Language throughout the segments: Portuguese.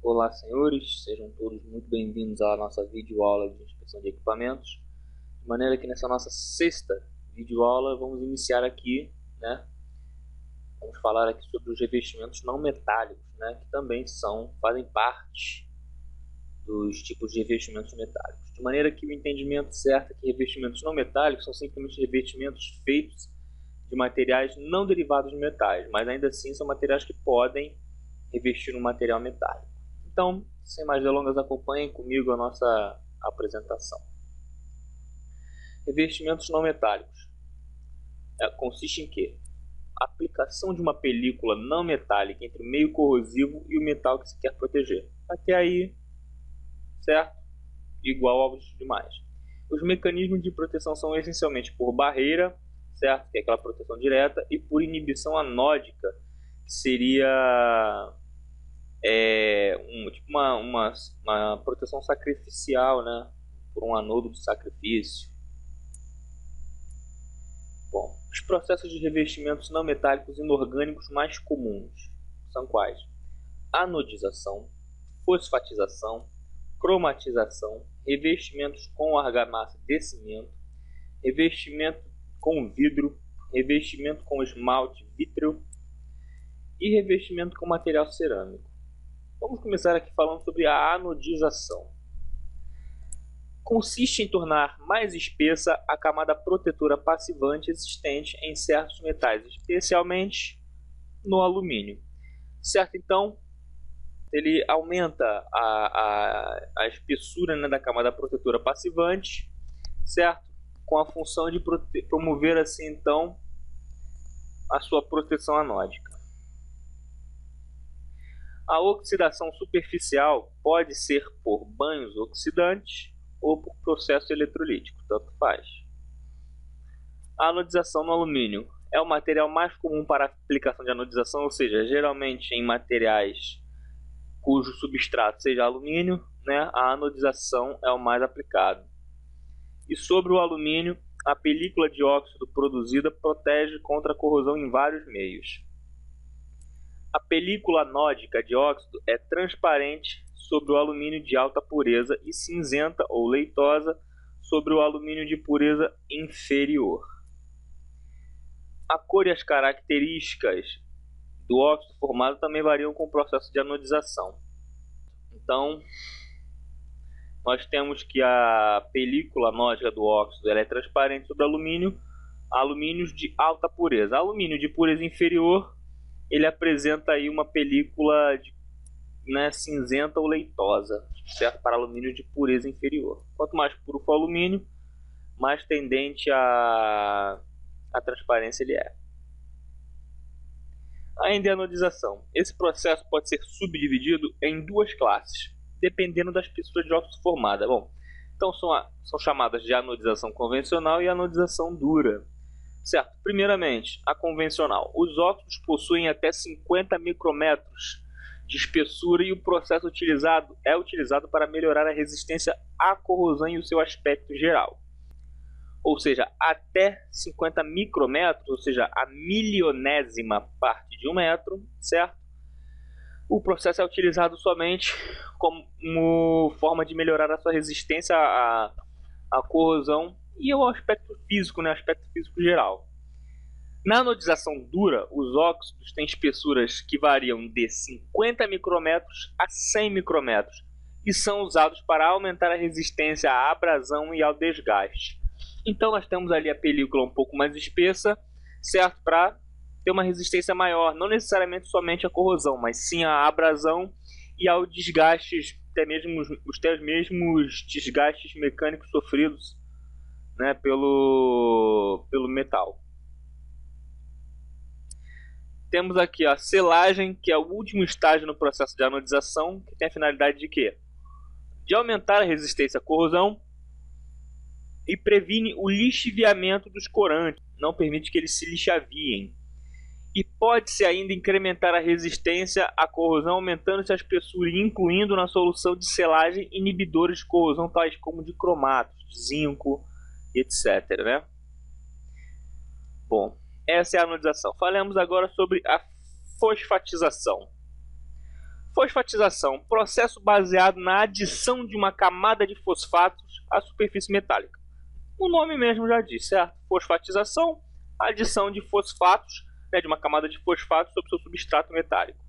Olá, senhores, sejam todos muito bem-vindos à nossa videoaula de inspeção de equipamentos. De maneira que nessa nossa sexta videoaula vamos iniciar aqui, vamos falar aqui sobre os revestimentos não metálicos, que também fazem parte dos tipos de revestimentos metálicos. De maneira que o entendimento certo é que revestimentos não metálicos são simplesmente revestimentos feitos de materiais não derivados de metais, mas ainda assim são materiais que podem revestir um material metálico. Então, sem mais delongas, acompanhem comigo a nossa apresentação. Revestimentos não metálicos. Consiste em quê? A aplicação de uma película não metálica entre o meio corrosivo e o metal que se quer proteger. Até aí, certo? Igual aos demais. Os mecanismos de proteção são essencialmente por barreira, certo? Que é aquela proteção direta, e por inibição anódica, que seria tipo uma proteção sacrificial, por um anodo de sacrifício. Bom, os processos de revestimentos não metálicos inorgânicos mais comuns são quais? Anodização, fosfatização, cromatização, revestimentos com argamassa de cimento, revestimento com vidro, revestimento com esmalte vítreo e revestimento com material cerâmico. Vamos começar aqui falando sobre a anodização. Consiste em tornar mais espessa a camada protetora passivante existente em certos metais, especialmente no alumínio. Certo? Então, ele aumenta a espessura da camada protetora passivante, certo? Com a função de promover assim então a sua proteção anódica. A oxidação superficial pode ser por banhos oxidantes ou por processo eletrolítico, tanto faz. A anodização no alumínio é o material mais comum para a aplicação de anodização, ou seja, geralmente em materiais cujo substrato seja alumínio, a anodização é o mais aplicado. E sobre o alumínio, a película de óxido produzida protege contra a corrosão em vários meios. A película anódica de óxido é transparente sobre o alumínio de alta pureza e cinzenta ou leitosa sobre o alumínio de pureza inferior. A cor e as características do óxido formado também variam com o processo de anodização. Então, nós temos que a película anódica do óxido é transparente sobre alumínios de alta pureza. Alumínio de pureza inferior, ele apresenta aí uma película cinzenta ou leitosa, certo? Para alumínio de pureza inferior. Quanto mais puro for o alumínio, mais tendente à transparência ele é. Ainda a anodização. Esse processo pode ser subdividido em duas classes, dependendo da espessura de óxido formada. Bom, então são chamadas de anodização convencional e anodização dura. Certo, primeiramente, a convencional. Os óxidos possuem até 50 micrômetros de espessura e o processo é utilizado para melhorar a resistência à corrosão e o seu aspecto geral. Ou seja, até 50 micrômetros, ou seja, a milionésima parte de um metro, certo? O processo é utilizado somente como forma de melhorar a sua resistência à corrosão e o aspecto físico, aspecto físico geral. Na anodização dura, os óxidos têm espessuras que variam de 50 micrômetros a 100 micrômetros e são usados para aumentar a resistência à abrasão e ao desgaste. Então nós temos ali a película um pouco mais espessa, certo? Para ter uma resistência maior, não necessariamente somente à corrosão, mas sim à abrasão e ao desgaste, até mesmo os mesmos desgastes mecânicos sofridos pelo metal. Temos aqui a selagem, que é o último estágio no processo de anodização, que tem a finalidade de quê? De aumentar a resistência à corrosão e previne o lixiviamento dos corantes, não permite que eles se lixaviem. E pode-se ainda incrementar a resistência à corrosão, aumentando-se a espessura e incluindo na solução de selagem inibidores de corrosão, tais como de cromatos, de zinco, etc. Bom, essa é a anodização. Falemos agora sobre a fosfatização. Fosfatização, processo baseado na adição de uma camada de fosfatos à superfície metálica. O nome mesmo já diz, certo? Fosfatização, adição de fosfatos, de uma camada de fosfatos sobre seu substrato metálico.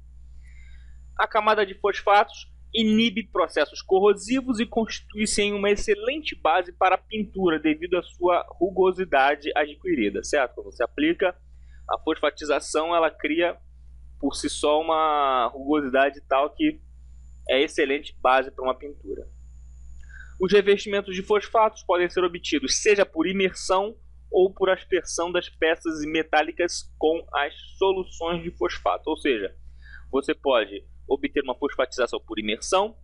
A camada de fosfatos inibe processos corrosivos e constitui-se em uma excelente base para a pintura devido à sua rugosidade adquirida, certo? Quando você aplica a fosfatização, ela cria por si só uma rugosidade tal que é excelente base para uma pintura. Os revestimentos de fosfatos podem ser obtidos seja por imersão ou por aspersão das peças metálicas com as soluções de fosfato. Ou seja, você pode obter uma fosfatização por imersão,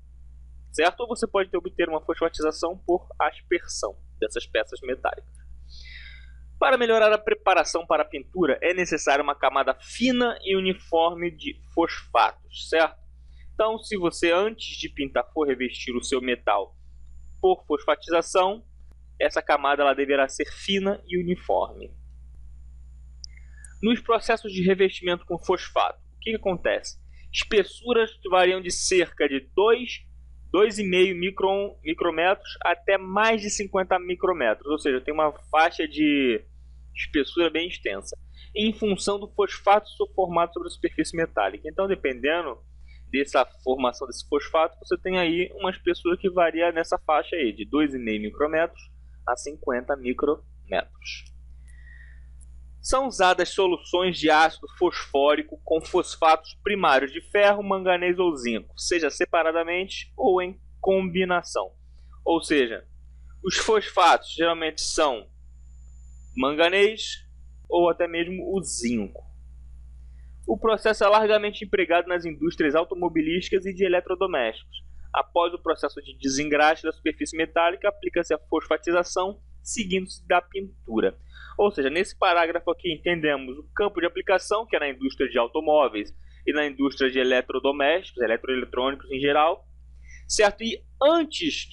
certo? Ou você pode obter uma fosfatização por aspersão dessas peças metálicas. Para melhorar a preparação para a pintura, é necessária uma camada fina e uniforme de fosfatos, certo? Então, se você antes de pintar for revestir o seu metal por fosfatização, essa camada ela deverá ser fina e uniforme. Nos processos de revestimento com fosfato, o que acontece? Espessuras variam de cerca de 2,5 micrômetros até mais de 50 micrômetros, ou seja, tem uma faixa de espessura bem extensa, em função do fosfato formado sobre a superfície metálica. Então, dependendo dessa formação desse fosfato, você tem aí uma espessura que varia nessa faixa aí, de 2,5 micrômetros a 50 micrômetros. São usadas soluções de ácido fosfórico com fosfatos primários de ferro, manganês ou zinco, seja separadamente ou em combinação. Ou seja, os fosfatos geralmente são manganês ou até mesmo o zinco. O processo é largamente empregado nas indústrias automobilísticas e de eletrodomésticos. Após o processo de desengraxe da superfície metálica, aplica-se a fosfatização, seguindo-se da pintura. Ou seja, nesse parágrafo aqui entendemos o campo de aplicação, que é na indústria de automóveis e na indústria de eletrodomésticos, eletroeletrônicos em geral, certo? E antes,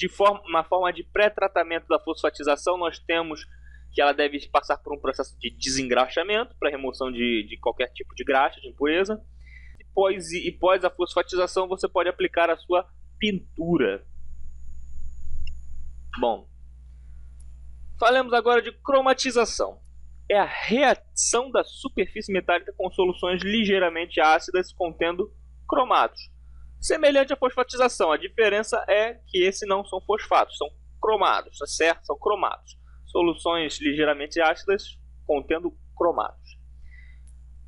na forma de pré-tratamento da fosfatização, nós temos que ela deve passar por um processo de desengraxamento para remoção de qualquer tipo de graxa, de impureza. E após a fosfatização, você pode aplicar a sua pintura. Bom, falemos agora de cromatização. É a reação da superfície metálica com soluções ligeiramente ácidas contendo cromatos. Semelhante à fosfatização, a diferença é que esses não são fosfatos, são cromados, tá certo? São cromatos. Soluções ligeiramente ácidas contendo cromatos.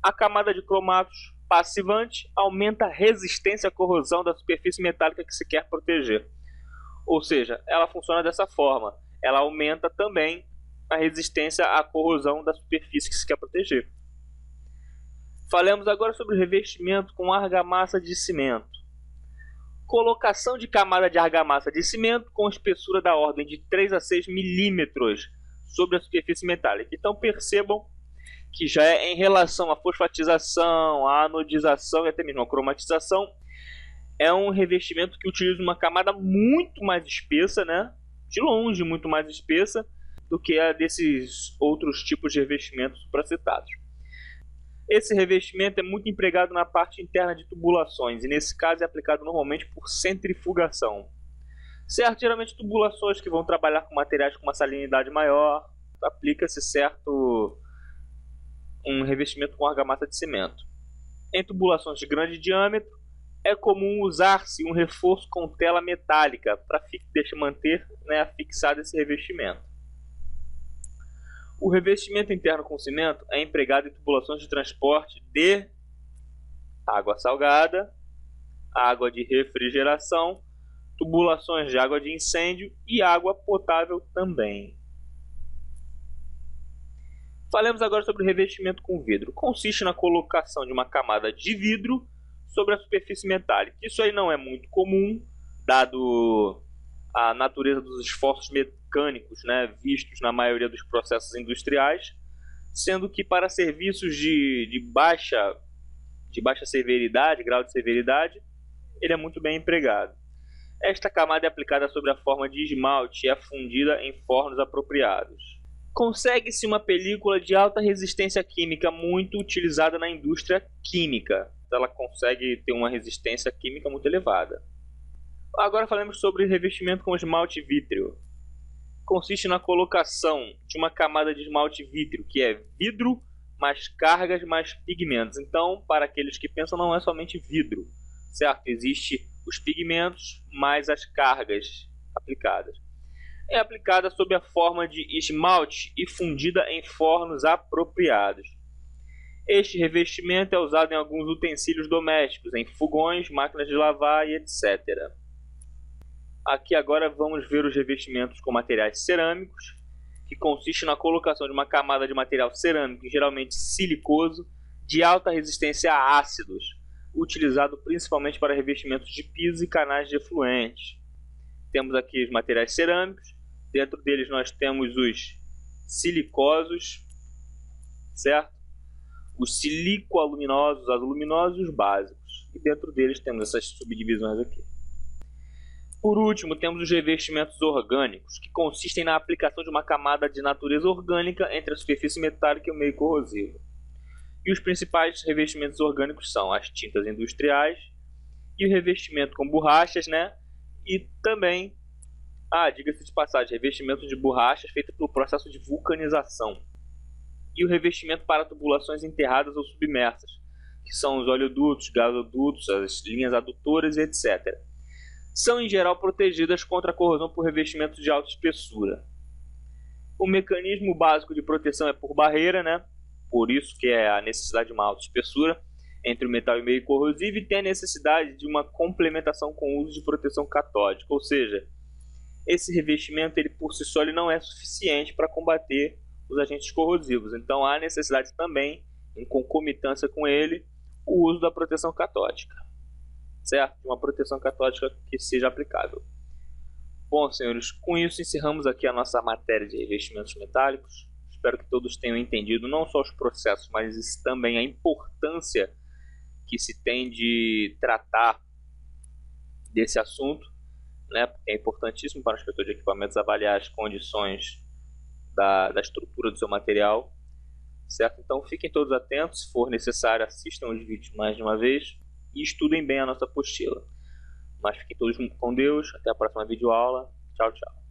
A camada de cromatos passivante aumenta a resistência à corrosão da superfície metálica que se quer proteger. Ou seja, ela funciona dessa forma. Ela aumenta também a resistência à corrosão da superfície que se quer proteger. Falemos agora sobre o revestimento com argamassa de cimento. Colocação de camada de argamassa de cimento com espessura da ordem de 3 a 6 milímetros sobre a superfície metálica. Então percebam que já é em relação à fosfatização, à anodização e até mesmo à cromatização, é um revestimento que utiliza uma camada muito mais espessa, né? De longe muito mais espessa do que a desses outros tipos de revestimentos supracitados. Esse revestimento é muito empregado na parte interna de tubulações e nesse caso é aplicado normalmente por centrifugação. Certo, geralmente tubulações que vão trabalhar com materiais com uma salinidade maior, aplica-se um revestimento com argamassa de cimento. Em tubulações de grande diâmetro, é comum usar-se um reforço com tela metálica para manter fixado esse revestimento. O revestimento interno com cimento é empregado em tubulações de transporte de água salgada, água de refrigeração, tubulações de água de incêndio e água potável também. Falemos agora sobre o revestimento com vidro. Consiste na colocação de uma camada de vidro sobre a superfície metálica. Isso aí não é muito comum, dado a natureza dos esforços mecânicos, vistos na maioria dos processos industriais, sendo que para serviços de baixa severidade, grau de severidade, ele é muito bem empregado. Esta camada é aplicada sobre a forma de esmalte e é fundida em fornos apropriados. Consegue-se uma película de alta resistência química muito utilizada na indústria química. ela consegue ter uma resistência química muito elevada. Agora falamos sobre revestimento com esmalte vítreo. Consiste na colocação de uma camada de esmalte vítreo, que é vidro mais cargas mais pigmentos. Então, para aqueles que pensam, não é somente vidro, certo? Existe os pigmentos mais as cargas aplicadas. É aplicada sob a forma de esmalte e fundida em fornos apropriados. Este revestimento é usado em alguns utensílios domésticos, em fogões, máquinas de lavar e etc. Aqui agora vamos ver os revestimentos com materiais cerâmicos, que consiste na colocação de uma camada de material cerâmico, geralmente silicoso, de alta resistência a ácidos, utilizado principalmente para revestimentos de pisos e canais de efluentes. Temos aqui os materiais cerâmicos, dentro deles nós temos os silicosos, certo? Os silicoaluminosos, os aluminosos e os básicos. E dentro deles temos essas subdivisões aqui. Por último, temos os revestimentos orgânicos, que consistem na aplicação de uma camada de natureza orgânica entre a superfície metálica e o meio corrosivo. E os principais revestimentos orgânicos são as tintas industriais e o revestimento com borrachas, né? E também, diga-se de passagem, revestimento de borrachas feito pelo processo de vulcanização. E o revestimento para tubulações enterradas ou submersas, que são os oleodutos, gasodutos, as linhas adutoras e etc. São em geral protegidas contra a corrosão por revestimentos de alta espessura. O mecanismo básico de proteção é por barreira, né? Por isso que é a necessidade de uma alta espessura entre o metal e o meio corrosivo, e tem a necessidade de uma complementação com o uso de proteção catódica, ou seja, esse revestimento ele por si só ele não é suficiente para combater os agentes corrosivos, então há necessidade também, em concomitância com ele, o uso da proteção catódica. Certo? Uma proteção catódica que seja aplicável. Bom, senhores, com isso encerramos aqui a nossa matéria de revestimentos metálicos. Espero que todos tenham entendido não só os processos, mas também a importância que se tem de tratar desse assunto, né? Porque é importantíssimo para o inspetor de equipamentos avaliar as condições da estrutura do seu material, certo? Então fiquem todos atentos, se for necessário assistam os vídeos mais de uma vez e estudem bem a nossa apostila. Mas fiquem todos com Deus, até a próxima videoaula. Tchau, tchau.